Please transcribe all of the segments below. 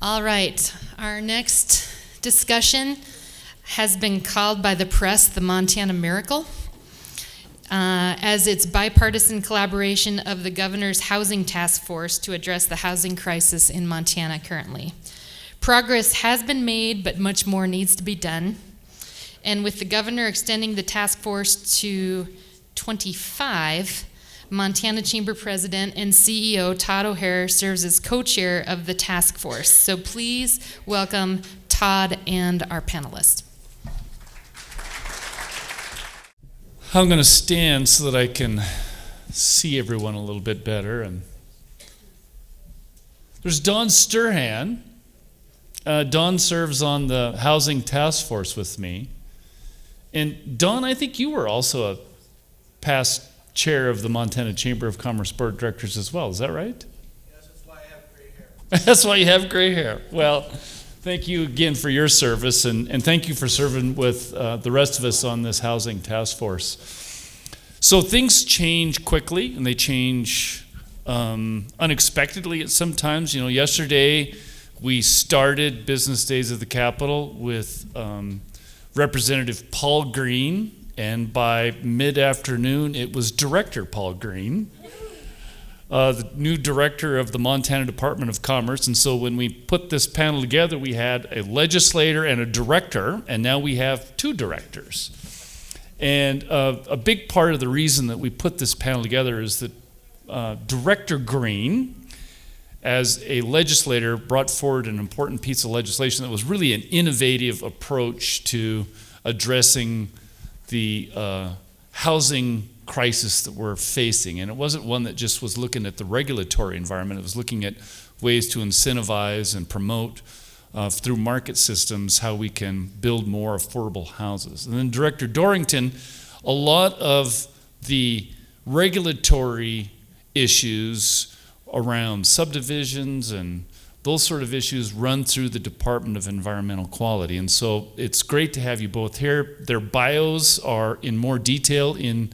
All right, our next discussion has been called by the press the Montana Miracle, as it's bipartisan collaboration of the governor's housing task force to address the housing crisis in Montana currently. Progress has been made, but much more needs to be done. And with the governor extending the task force to 25, Montana Chamber President and CEO Todd O'Hare serves as co-chair of the task force. So please welcome Todd and our panelists. I'm going to stand so that I can see everyone a little bit better. And there's Dawn Sturhan. Dawn serves on the housing task force with me. And Dawn, I think you were also a past chair of the Montana Chamber of Commerce Board of Directors as well. Is that right? Yes, that's why I have gray hair. That's why you have gray hair. Well, thank you again for your service, and thank you for serving with the rest of us on this housing task force. So things change quickly, and they change unexpectedly at some times. You know, yesterday we started Business Days of the Capitol with Representative Paul Green, and by mid-afternoon, it was Director Paul Green, the new director of the Montana Department of Commerce. And so when we put this panel together, we had a legislator and a director, and now we have two directors. And a big part of the reason that we put this panel together is that Director Green, as a legislator, brought forward an important piece of legislation that was really an innovative approach to addressing the housing crisis that we're facing. And it wasn't one that just was looking at the regulatory environment. It was looking at ways to incentivize and promote through market systems how we can build more affordable houses. And then Director Dorrington, a lot of the regulatory issues around subdivisions and those sort of issues run through the Department of Environmental Quality. And so it's great to have you both here. Their bios are in more detail in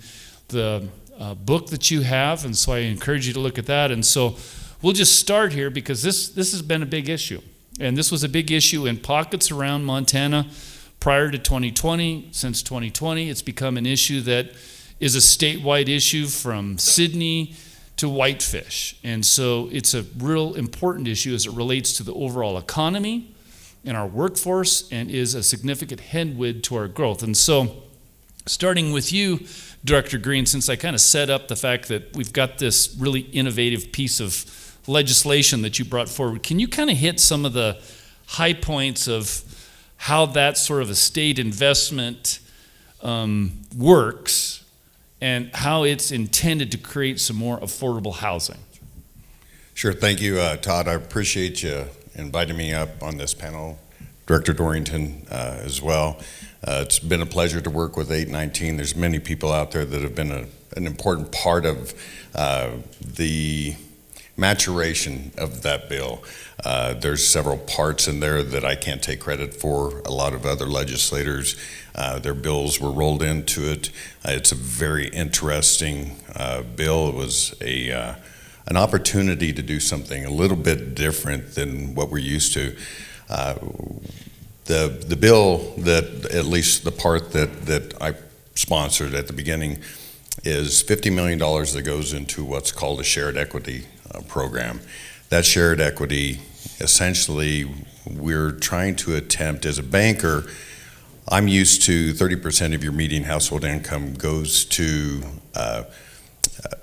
the book that you have, and so I encourage you to look at that. And so we'll just start here because this has been a big issue. And this was a big issue in pockets around Montana prior to 2020. Since 2020, it's become an issue that is a statewide issue from Sydney to Whitefish. And so it's a real important issue as it relates to the overall economy and our workforce, and is a significant headwind to our growth. And so starting with you, Director Green, since I kind of set up the fact that we've got this really innovative piece of legislation that you brought forward, can you kind of hit some of the high points of how that sort of a state investment works and how it's intended to create some more affordable housing? Sure, thank you, Todd. I appreciate you inviting me up on this panel. Director Dorrington as well. It's been a pleasure to work with 819. There's many people out there that have been an important part of the maturation of that bill. There's several parts in there that I can't take credit for. A lot of other legislators, their bills were rolled into it. It's a very interesting bill. It was an opportunity to do something a little bit different than what we're used to. The bill, that at least the part that I sponsored at the beginning, is $50 million that goes into what's called a shared equity program. That shared equity, essentially, we're trying to attempt, as a banker, I'm used to 30% of your median household income goes to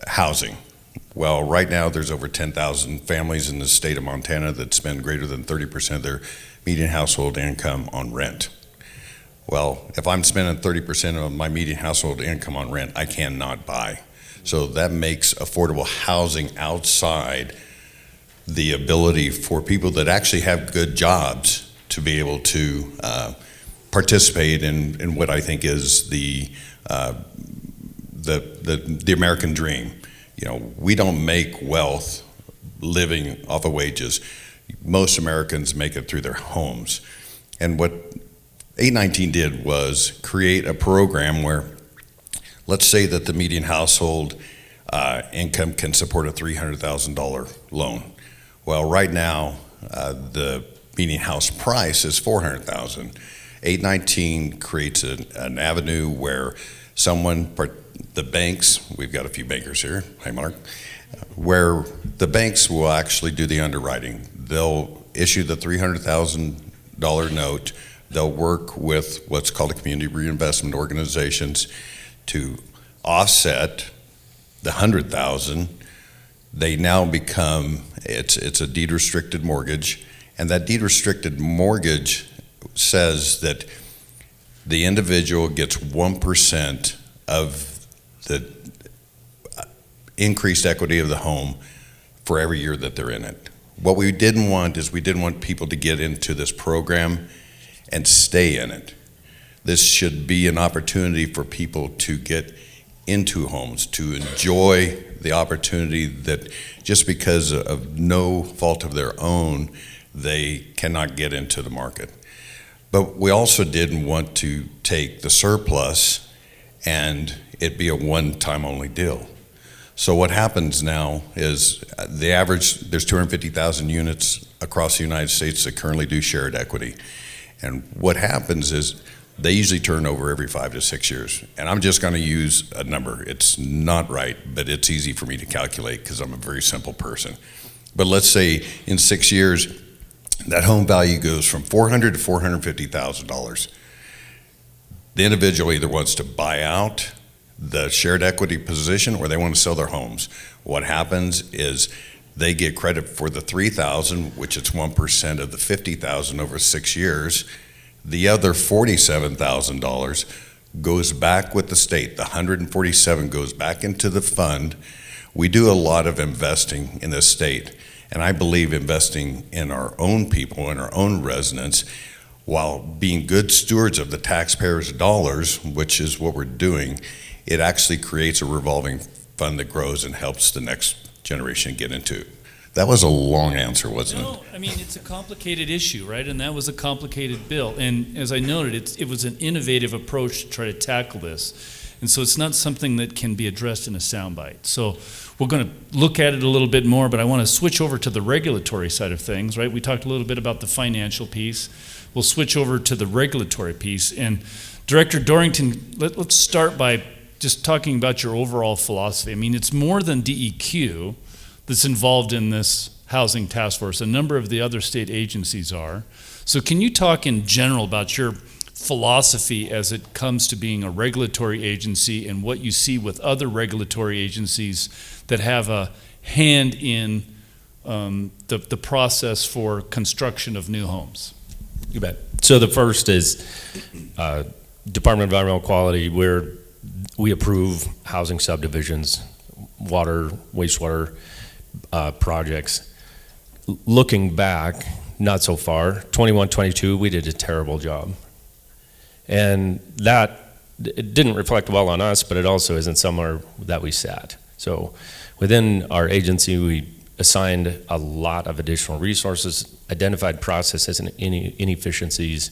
housing. Well, right now there's over 10,000 families in the state of Montana that spend greater than 30% of their median household income on rent. Well, if I'm spending 30% of my median household income on rent, I cannot buy. So that makes affordable housing outside the ability for people that actually have good jobs to be able to participate in what I think is the American dream. You know, we don't make wealth living off of wages. Most Americans make it through their homes. And what 819 did was create a program where, let's say that the median household income can support a $300,000 loan. Well, right now, the median house price is $400,000. 819 creates an avenue where the banks, we've got a few bankers here, hi Mark, where the banks will actually do the underwriting. They'll issue the $300,000 note. They'll work with what's called a community reinvestment organizations to offset the $100,000. They now become, it's a deed restricted mortgage, and that deed restricted mortgage says that the individual gets 1% of the increased equity of the home for every year that they're in it. What we didn't want is we didn't want people to get into this program and stay in it. This should be an opportunity for people to get into homes, to enjoy the opportunity that just because of no fault of their own, they cannot get into the market. But we also didn't want to take the surplus and it be a one-time only deal. So what happens now is the average, there's 250,000 units across the United States that currently do shared equity. And what happens is they usually turn over every 5 to 6 years. And I'm just gonna use a number. It's not right, but it's easy for me to calculate because I'm a very simple person. But let's say in 6 years, that home value goes from $400,000 to $450,000. The individual either wants to buy out the shared equity position or they want to sell their homes. What happens is they get credit for the $3,000, which is 1% of the $50,000 over 6 years. The other $47,000 goes back with the state. The $147,000 goes back into the fund. We do a lot of investing in this state. And I believe investing in our own people, in our own residents, while being good stewards of the taxpayers' dollars, which is what we're doing, it actually creates a revolving fund that grows and helps the next generation get into it. That was a long answer, wasn't it? No, I mean, it's a complicated issue, right? And that was a complicated bill. And as I noted, it was an innovative approach to try to tackle this. And so it's not something that can be addressed in a soundbite. So we're going to look at it a little bit more, but I want to switch over to the regulatory side of things, right? We talked a little bit about the financial piece. We'll switch over to the regulatory piece. And Director Dorrington, let's start by just talking about your overall philosophy. I mean, it's more than DEQ that's involved in this housing task force. A number of the other state agencies are. So can you talk in general about your philosophy as it comes to being a regulatory agency and what you see with other regulatory agencies that have a hand in the process for construction of new homes? You bet. So the first is Department of Environmental Quality, we approve housing subdivisions, water, wastewater projects. Looking back, not so far, 21, 22, we did a terrible job. And that, it didn't reflect well on us, but it also isn't somewhere that we sat. So within our agency, we assigned a lot of additional resources, identified processes and inefficiencies,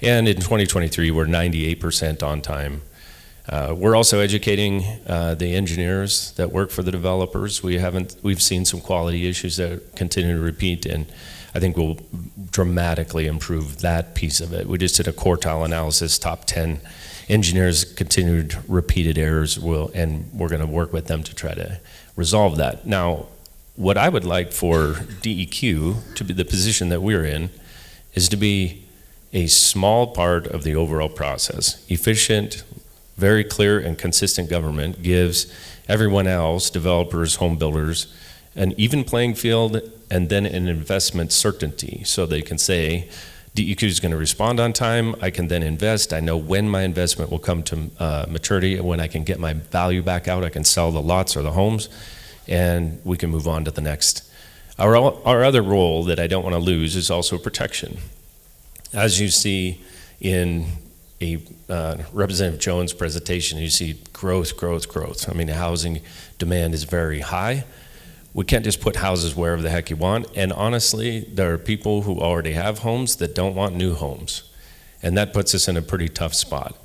and in 2023, we're 98% on time. We're also educating the engineers that work for the developers. We've seen some quality issues that continue to repeat, and I think we'll dramatically improve that piece of it. We just did a quartile analysis, top 10 engineers continued repeated errors, and we're going to work with them to try to resolve that. Now, what I would like for DEQ to be the position that we're in is to be a small part of the overall process. Efficient, very clear and consistent government gives everyone else, developers, home builders, an even playing field and then an investment certainty. So they can say, DEQ is going to respond on time, I can then invest, I know when my investment will come to maturity, and when I can get my value back out, I can sell the lots or the homes, and we can move on to the next. Our other role that I don't want to lose is also protection. As you see in Representative Jones' presentation, you see growth, growth, growth. I mean, the housing demand is very high. We can't just put houses wherever the heck you want. And honestly, there are people who already have homes that don't want new homes. And that puts us in a pretty tough spot.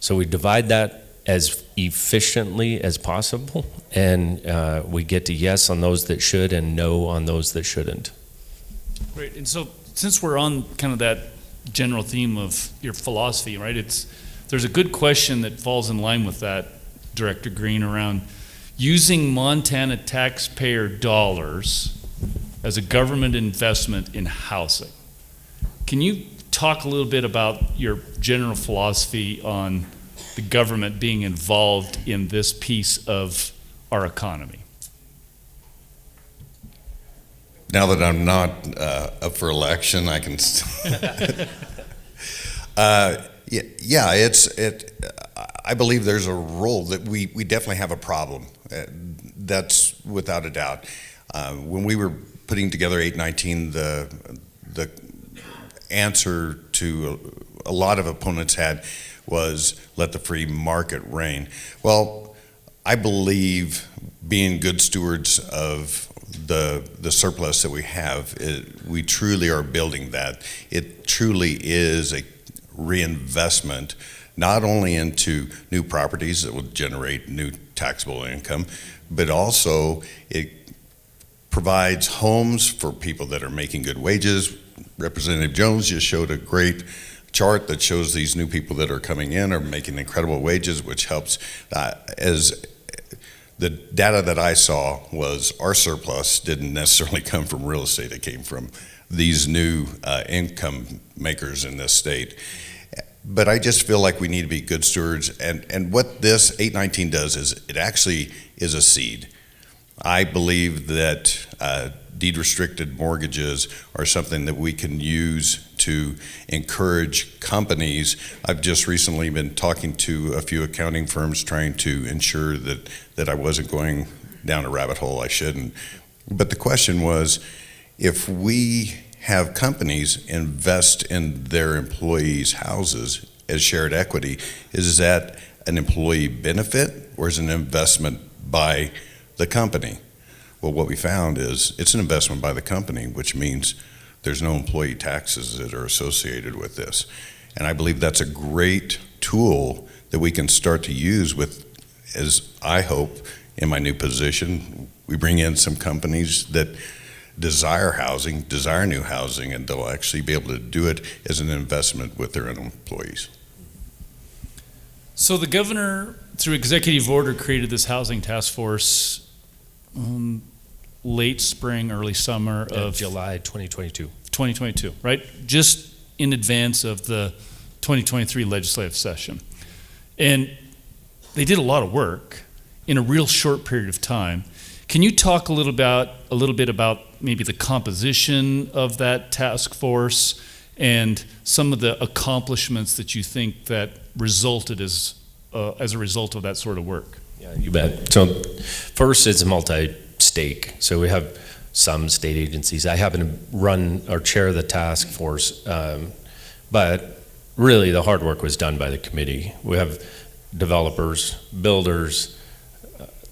So we divide that as efficiently as possible, and we get to yes on those that should and no on those that shouldn't. Great. And so, since we're on kind of that general theme of your philosophy, right? There's a good question that falls in line with that, Director Green, around using Montana taxpayer dollars as a government investment in housing. Can you talk a little bit about your general philosophy on the government being involved in this piece of our economy? Now that I'm not up for election, I can. I believe there's a role that we definitely have a problem. That's without a doubt. When we were putting together 819, the answer to a lot of opponents had was let the free market reign. Well, I believe being good stewards of the surplus that we have, we truly are building that. It truly is a reinvestment, not only into new properties that will generate new taxable income, but also it provides homes for people that are making good wages. Representative Jones just showed a great chart that shows these new people that are coming in are making incredible wages, which helps. As the data that I saw was our surplus didn't necessarily come from real estate. It came from these new income makers in this state. But I just feel like we need to be good stewards. And what this 819 does is it actually is a seed. I believe that deed restricted mortgages are something that we can use to encourage companies. I've just recently been talking to a few accounting firms trying to ensure that I wasn't going down a rabbit hole I shouldn't. But the question was, if we have companies invest in their employees' houses as shared equity, is that an employee benefit or is it an investment by the company? Well, what we found is it's an investment by the company, which means there's no employee taxes that are associated with this. And I believe that's a great tool that we can start to use with, as I hope in my new position, we bring in some companies that desire housing, desire new housing, and they'll actually be able to do it as an investment with their own employees. So the governor, through executive order, created this housing task force late spring, early summer of July 2022. 2022, right? Just in advance of the 2023 legislative session. And they did a lot of work in a real short period of time. Can you talk a little bit about maybe the composition of that task force and some of the accomplishments that you think that resulted as a result of that sort of work? Yeah, you bet. So first, it's multi-stake. So we have some state agencies. I happen to run or chair the task force, but really the hard work was done by the committee. We have developers, builders,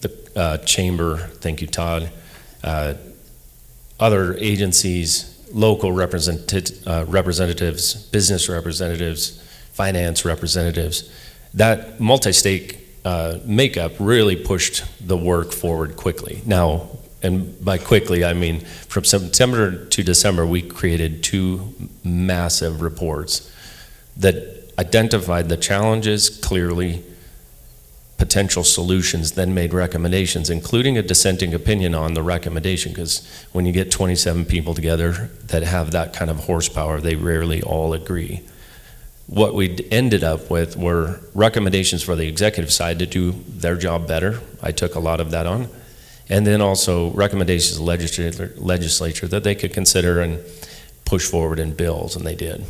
the chamber, thank you, Todd, other agencies, local representatives, business representatives, finance representatives. That multi-stake makeup really pushed the work forward quickly. Now, and by quickly, I mean from September to December, we created 2 massive reports that identified the challenges clearly, potential solutions, then made recommendations, including a dissenting opinion on the recommendation, because when you get 27 people together that have that kind of horsepower, they rarely all agree. What we ended up with were recommendations for the executive side to do their job better. I took a lot of that on. And then also recommendations to the legislature that they could consider and push forward in bills, and they did.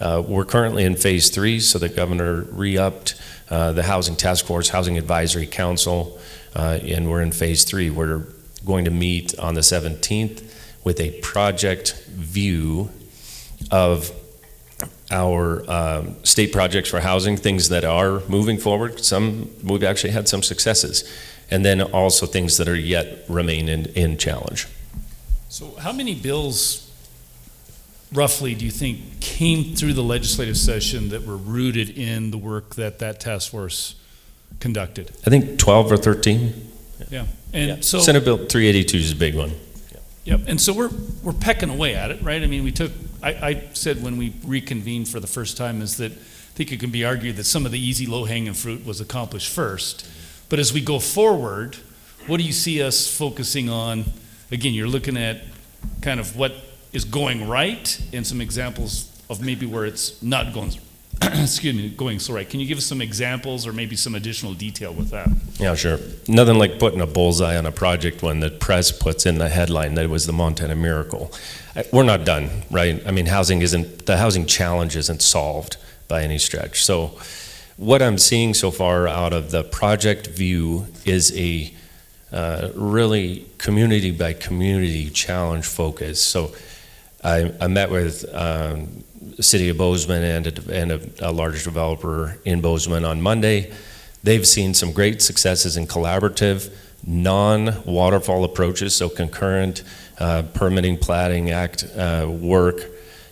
We're currently in phase 3, so the governor re-upped the Housing Task Force, Housing Advisory Council, and we're in phase 3. We're going to meet on the 17th with a project view of our state projects for housing, things that are moving forward. Some, we've actually had some successes, and then also things that are yet remain in challenge. So how many bills roughly do you think came through the legislative session that were rooted in the work that task force conducted? I think 12 or 13. Yeah. And Yeah. so Senate Bill 382 is a big one. Yep, and so we're pecking away at it, right? I mean, I said when we reconvened for the first time is that I think it can be argued that some of the easy low-hanging fruit was accomplished first. But as we go forward, what do you see us focusing on? Again, you're looking at kind of what is going right and some examples of maybe where it's not going, going so right. Can you give us some examples or maybe some additional detail with that? Yeah, sure. Nothing like putting a bullseye on a project when the press puts in the headline that it was the Montana Miracle. We're not done, right? I mean, the housing challenge isn't solved by any stretch. So what I'm seeing so far out of the project view is a really community by community challenge focus. So I met with the City of Bozeman and a large developer in Bozeman on Monday. They've seen some great successes in collaborative, non-waterfall approaches, so concurrent permitting, platting, act work,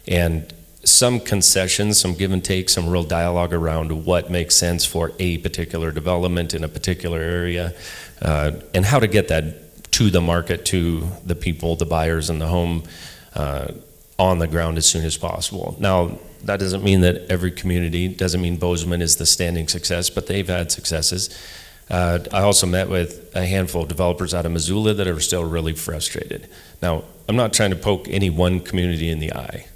and some concessions, some give and take, some real dialogue around what makes sense for a particular development in a particular area, and how to get that to the market, to the people, the buyers in the home, on the ground as soon as possible. Now, that doesn't mean that every community, doesn't mean Bozeman is the standing success, but they've had successes. I also met with a handful of developers out of Missoula that are still really frustrated. Now, I'm not trying to poke any one community in the eye,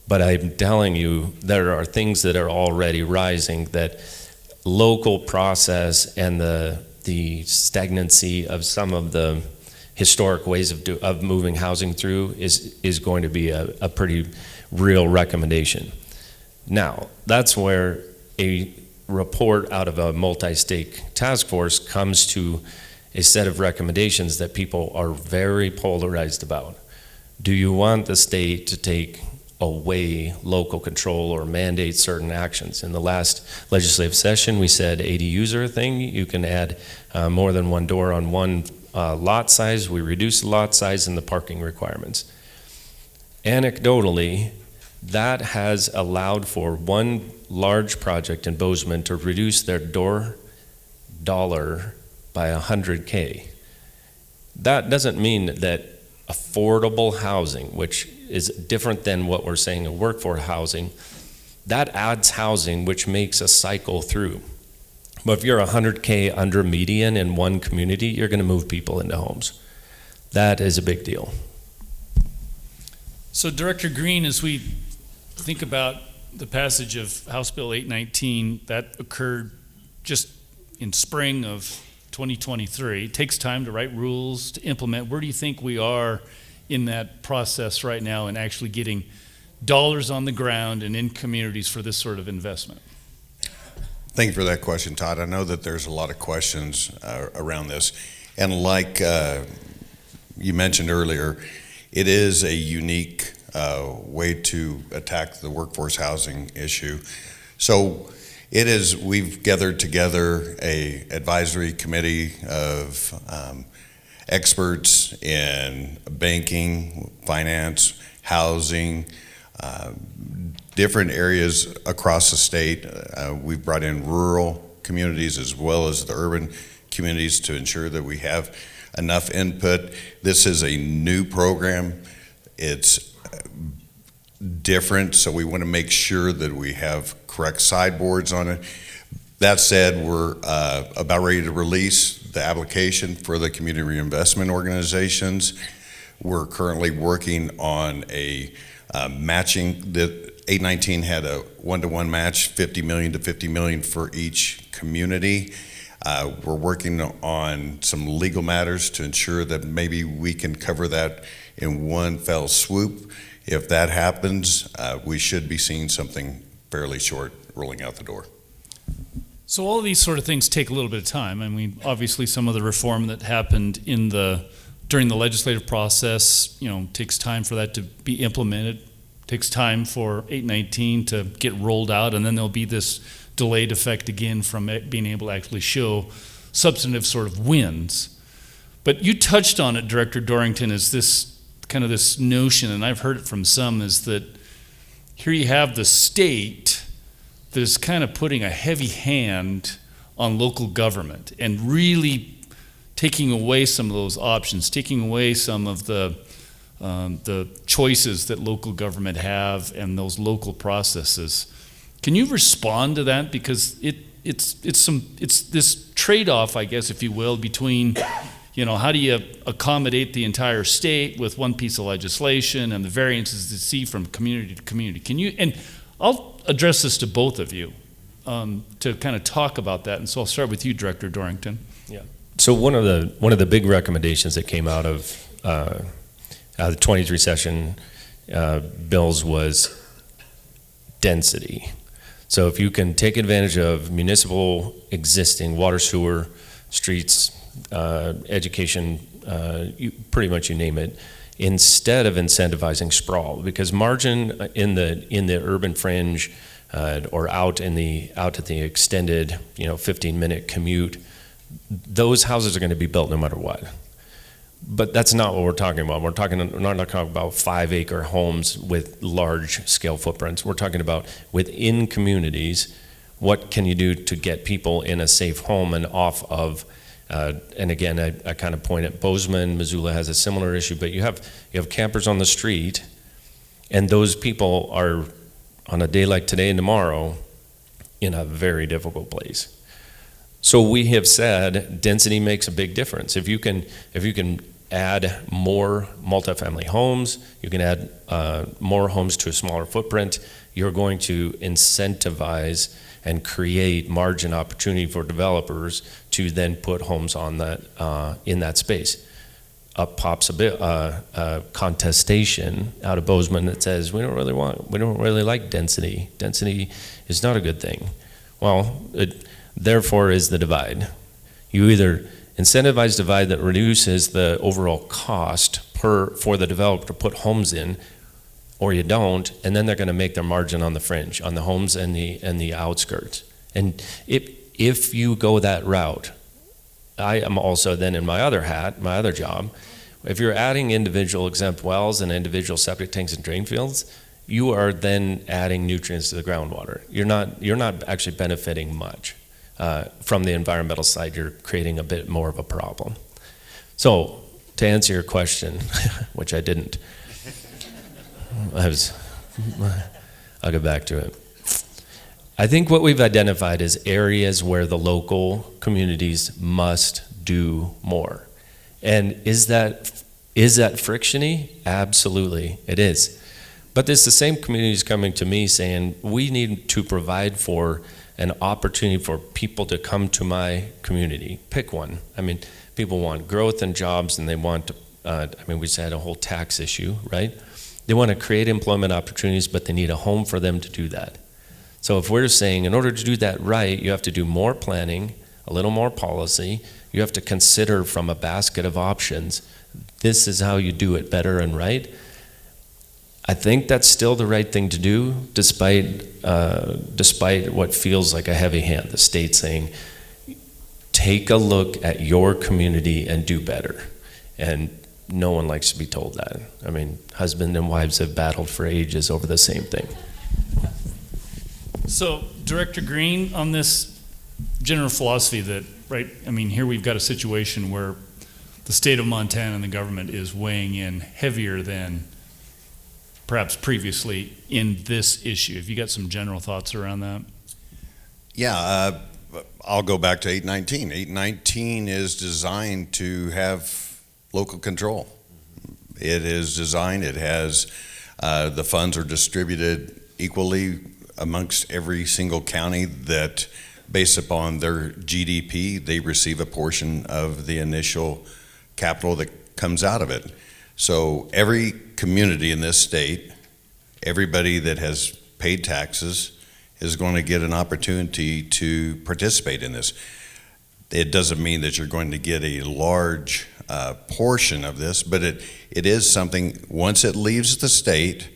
but I'm telling you there are things that are already rising that local process and the stagnancy of some of the historic ways of moving housing through is going to be a pretty real recommendation. Now, that's where a report out of a multi-stake task force comes to a set of recommendations that people are very polarized about. Do you want the state to take away local control or mandate certain actions? In the last legislative session, we said ADUs are a thing. You can add more than one door on one lot size. We reduced the lot size and the parking requirements. Anecdotally, that has allowed for one large project in Bozeman to reduce their door dollar by $100K. That doesn't mean that affordable housing, which is different than what we're saying in workforce housing, that adds housing which makes a cycle through. But if you're $100K under median in one community, you're going to move people into homes. That is a big deal. So Director Green, as we think about the passage of House Bill 819, that occurred just in spring of 2023. It takes time to write rules, to implement. Where do you think we are in that process right now and actually getting dollars on the ground and in communities for this sort of investment? Thank you for that question, Todd. I know that there's a lot of questions around this. And like you mentioned earlier, it is a unique way to attack the workforce housing issue. So we've gathered together a advisory committee of experts in banking, finance, housing, different areas across the state. We've brought in rural communities as well as the urban communities to ensure that we have enough input. This is a new program. It's different, so we want to make sure that we have correct sideboards on it. That said, we're about ready to release the application for the community reinvestment organizations. We're currently working on a matching. The 819 had a one-to-one match, $50 million to $50 million for each community. We're working on some legal matters to ensure that maybe we can cover that in one fell swoop. If that happens, we should be seeing something fairly short rolling out the door. So all of these sort of things take a little bit of time. I mean, obviously some of the reform that happened during the legislative process, takes time for that to be implemented. Takes time for 819 to get rolled out, and then there'll be this delayed effect again from it being able to actually show substantive sort of wins. But you touched on it, Director Dorrington, is this kind of this notion, and I've heard it from some, is that here you have the state that is kind of putting a heavy hand on local government and really taking away some of those options, taking away some of the the choices that local government have and those local processes. Can you respond to that? Because it's this trade-off, I guess, if you will, between, how do you accommodate the entire state with one piece of legislation and the variances you see from community to community. And I'll address this to both of you to kind of talk about that. And so I'll start with you, Director Dorrington. So one of the big recommendations that came out of the 23 session bills was density. So if you can take advantage of municipal existing water, sewer, streets, education, pretty much you name it, instead of incentivizing sprawl, because margin in the urban fringe or out at the extended 15-minute commute, those houses are going to be built no matter what. But that's not what we're talking about. We're not talking about 5-acre homes with large scale footprints. We're talking about within communities, what can you do to get people in a safe home and off of, and again, I kind of point at Bozeman. Missoula has a similar issue, but you have campers on the street, and those people are, on a day like today and tomorrow, in a very difficult place. So we have said density makes a big difference. If you can add more multifamily homes, you can add more homes to a smaller footprint, you're going to incentivize and create margin opportunity for developers to then put homes on that in that space. Up pops a contestation out of Bozeman that says we don't really like density. Density is not a good thing. Well, it therefore is the divide. You either incentivize divide that reduces the overall cost for the developer to put homes in, or you don't, and then they're going to make their margin on the fringe, on the homes and the outskirts. And if you go that route, I am also then in my other hat, my other job, if you're adding individual exempt wells and individual septic tanks and drain fields, you are then adding nutrients to the groundwater. You're not actually benefiting much. From the environmental side, you're creating a bit more of a problem. So, to answer your question, which I didn't, I'll get back to it. I think what we've identified is areas where the local communities must do more. And is that frictiony? Absolutely, it is. But it's the same communities coming to me saying, we need to provide for an opportunity for people to come to my community. Pick one. I mean, people want growth and jobs, and they want to, we just had a whole tax issue, right? They want to create employment opportunities, but they need a home for them to do that. So if we're saying in order to do that right, you have to do more planning, a little more policy, you have to consider from a basket of options, this is how you do it better and right. I think that's still the right thing to do, despite what feels like a heavy hand. The state saying, take a look at your community and do better. And no one likes to be told that. I mean, husband and wives have battled for ages over the same thing. So, Director Green, on this general philosophy that, right, here we've got a situation where the state of Montana and the government is weighing in heavier than perhaps previously in this issue. Have you got some general thoughts around that? Yeah, I'll go back to 819. 819 is designed to have local control. It is designed, it has, the funds are distributed equally amongst every single county that, based upon their GDP, they receive a portion of the initial capital that comes out of it. So every community in this state, everybody that has paid taxes is going to get an opportunity to participate in this. It doesn't mean that you're going to get a large portion of this, but it is something, once it leaves the state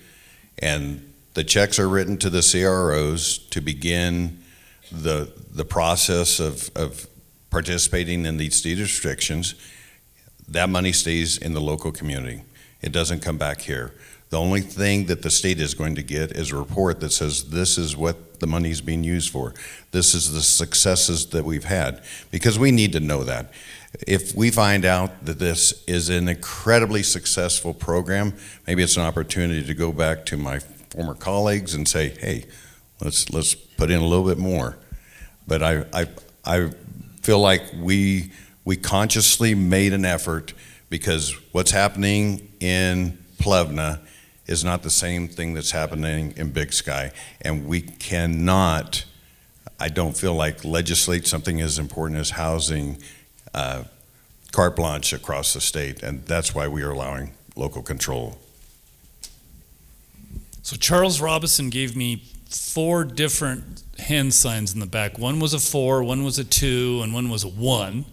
and the checks are written to the CROs to begin the process of participating in these deed restrictions, that money stays in the local community. It doesn't come back here. The only thing that the state is going to get is a report that says this is what the money is being used for. This is the successes that we've had, because we need to know that. If we find out that this is an incredibly successful program, maybe it's an opportunity to go back to my former colleagues and say, hey, let's put in a little bit more. But I feel like we consciously made an effort, because what's happening in Plevna is not the same thing that's happening in Big Sky, and we cannot, I don't feel like, legislate something as important as housing carte blanche across the state, and that's why we are allowing local control. So Charles Robison gave me 4 different hand signs in the back. One was a 4, one was a 2, and one was a 1.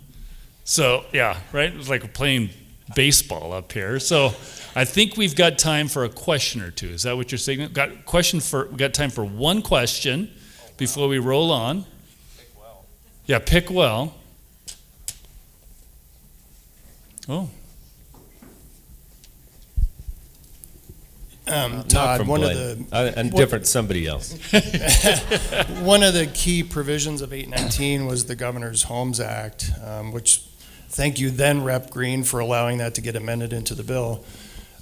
So yeah, right? It was like we're playing baseball up here. So I think we've got time for a question or two. Is that what you're saying? We got time for one question before we roll on. Pick well. Yeah, pick well. Oh. Not Todd, from one of Glenn. the I'm different, somebody else. one of the key provisions of 819 was the Governor's Homes Act, which thank you then Rep. Green for allowing that to get amended into the bill.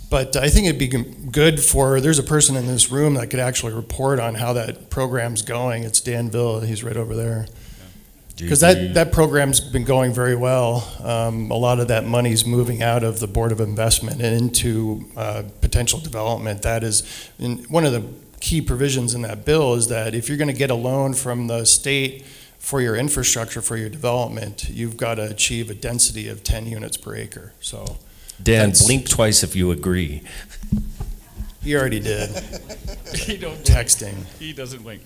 But I think it'd be good for, there's a person in this room that could actually report on how that program's going. It's Dan Villa, he's right over there. Because that program's been going very well. A lot of that money's moving out of the Board of Investment and into potential development. That is, one of the key provisions in that bill is that if you're going to get a loan from the state for your infrastructure, for your development, you've got to achieve a density of 10 units per acre. So Dan, blink twice if you agree. he already did. He don't Texting. He doesn't wink.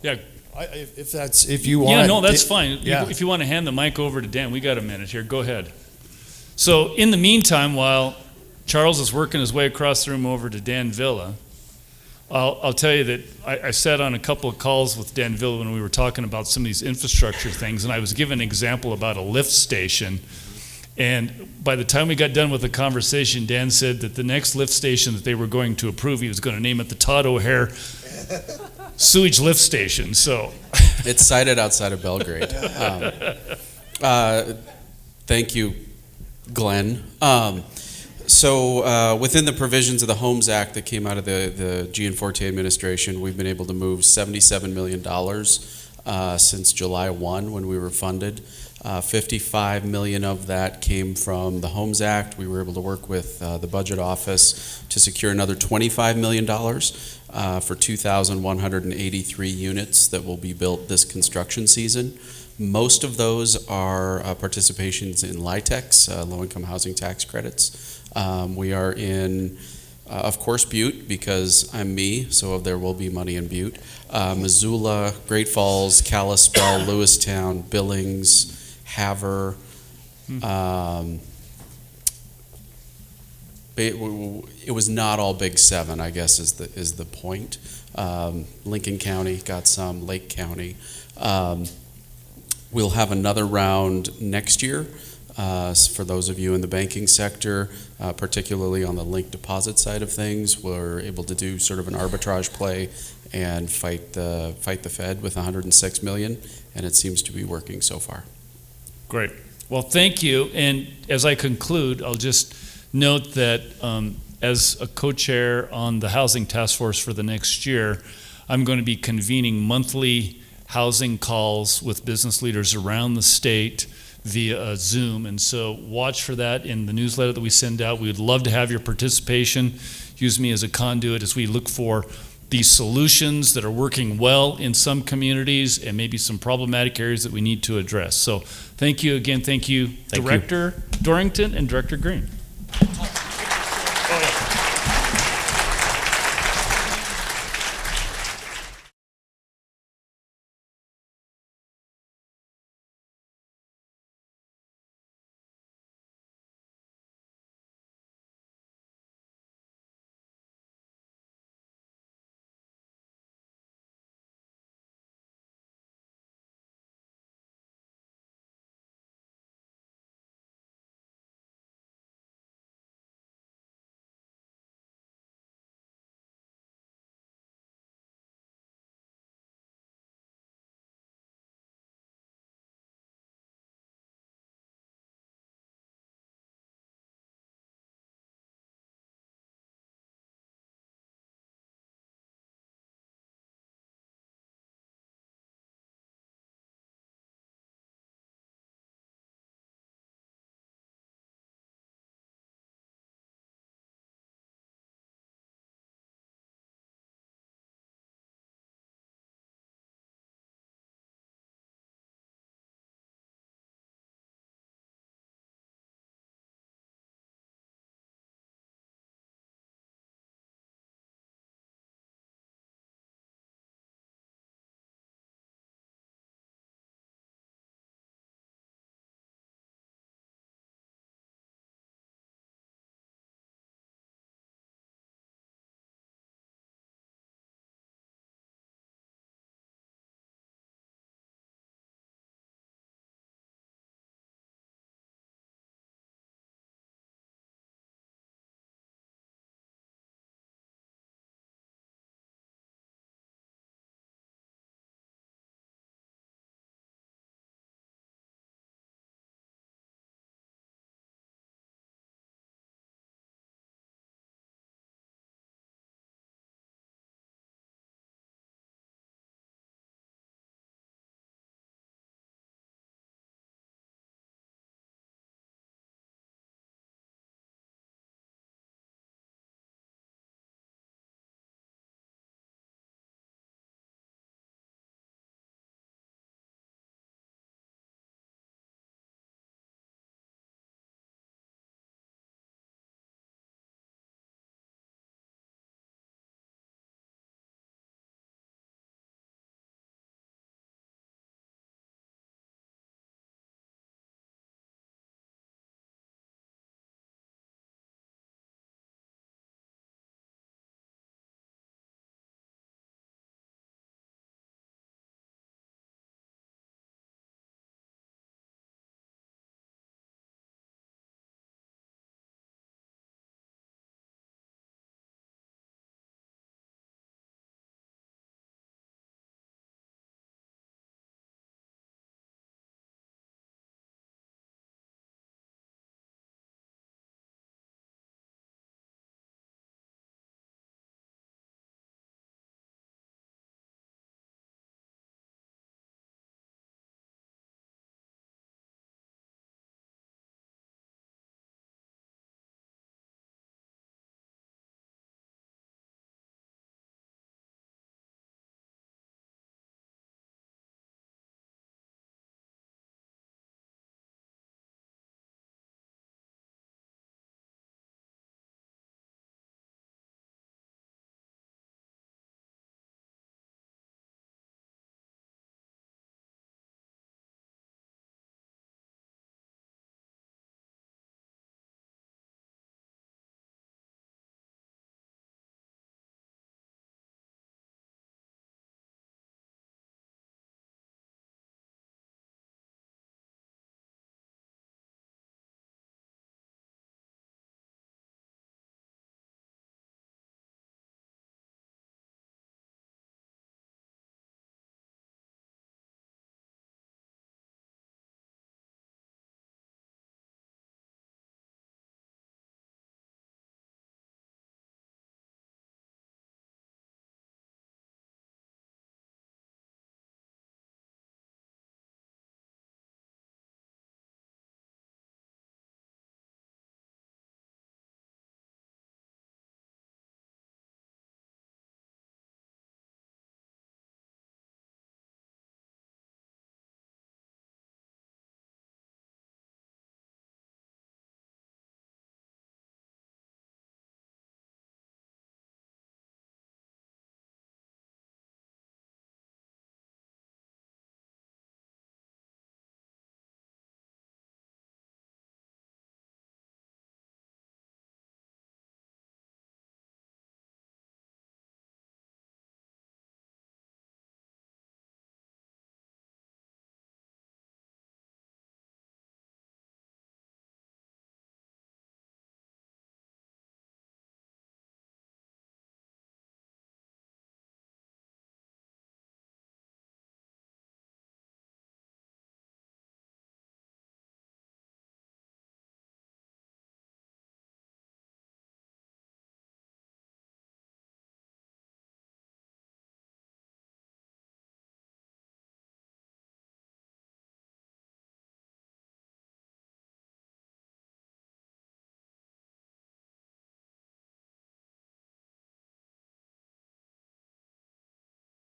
Yeah. If you want. Yeah, no, that's fine. Yeah. If you want to hand the mic over to Dan, we got a minute here. Go ahead. So in the meantime, while Charles is working his way across the room over to Dan Villa, I'll tell you that I sat on a couple of calls with Dan Villa when we were talking about some of these infrastructure things, and I was given an example about a lift station. And by the time we got done with the conversation, Dan said that the next lift station that they were going to approve, he was going to name it the Todd O'Hare Sewage Lift Station. So it's sited outside of Belgrade. Thank you, Glenn. So within the provisions of the Homes Act that came out of the Gianforte administration, we've been able to move $77 million since July 1 when we were funded. 55 million of that came from the Homes Act. We were able to work with the budget office to secure another $25 million for 2,183 units that will be built this construction season. Most of those are participations in LIHTCs, low-income housing tax credits. We are in, of course, Butte, because I'm me, so there will be money in Butte. Missoula, Great Falls, Kalispell, Lewistown, Billings, Havre. It was not all Big Seven, I guess, is the point. Lincoln County got some, Lake County. We'll have another round next year for those of you in the banking sector, particularly on the linked deposit side of things. We're able to do sort of an arbitrage play and fight the Fed with $106 million, and it seems to be working so far. great. Well, thank you. And as I conclude, I'll just note that as a co-chair on the Housing Task Force for the next year, I'm going to be convening monthly housing calls with business leaders around the state via Zoom. And so watch for that in the newsletter that we send out. We would love to have your participation. Use me as a conduit as we look for these solutions that are working well in some communities and maybe some problematic areas that we need to address. So thank you again. Thank you, Director Dorrington and Director Green.